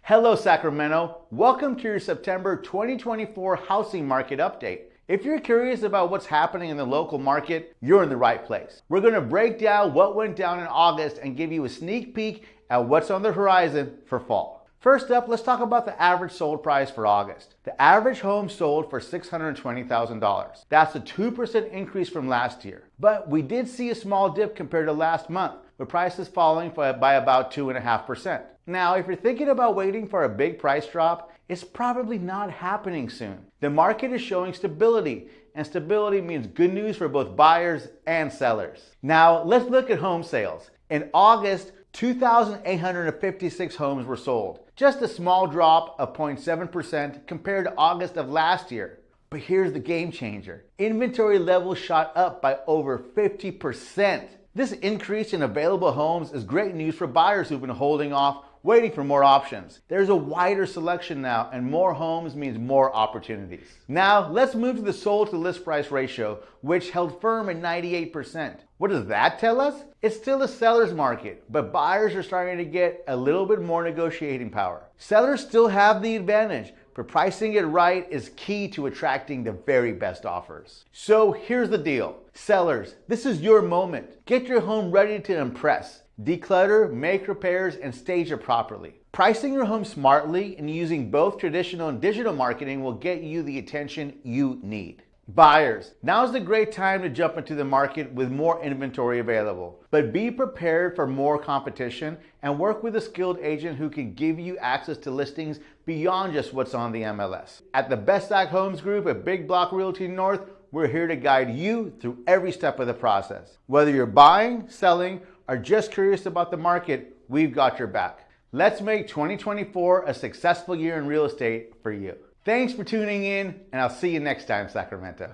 Hello, Sacramento. Welcome to your September 2024 housing market update. If you're curious about what's happening in the local market, you're in the right place. We're going to break down what went down in August and give you a sneak peek at what's on the horizon for fall. First up, let's talk about the average sold price for August. The average home sold for $620,000. That's a 2% increase from last year. But we did see a small dip compared to last month, with prices falling by about 2.5%. Now, if you're thinking about waiting for a big price drop, it's probably not happening soon. The market is showing stability, and stability means good news for both buyers and sellers. Now, let's look at home sales. In August, 2,856 homes were sold, just a small drop of 0.7% compared to August of last year. But here's the game changer. Inventory levels shot up by over 50%. This increase in available homes is great news for buyers who've been holding off, waiting for more options. There's a wider selection now, and more homes means more opportunities. Now, let's move to the sold to list price ratio, which held firm at 98%. What does that tell us? It's still a seller's market, but buyers are starting to get a little bit more negotiating power. Sellers still have the advantage, but pricing it right is key to attracting the very best offers. So here's the deal. Sellers, this is your moment. Get your home ready to impress. Declutter, make repairs, and stage it properly. Pricing your home smartly and using both traditional and digital marketing will get you the attention you need. Buyers, now's the great time to jump into the market with more inventory available. But be prepared for more competition and work with a skilled agent who can give you access to listings beyond just what's on the MLS. At the Best Act Homes Group at Big Block Realty North, we're here to guide you through every step of the process. Whether you're buying, selling, or just curious about the market, we've got your back. Let's make 2024 a successful year in real estate for you. Thanks for tuning in, and I'll see you next time, Sacramento.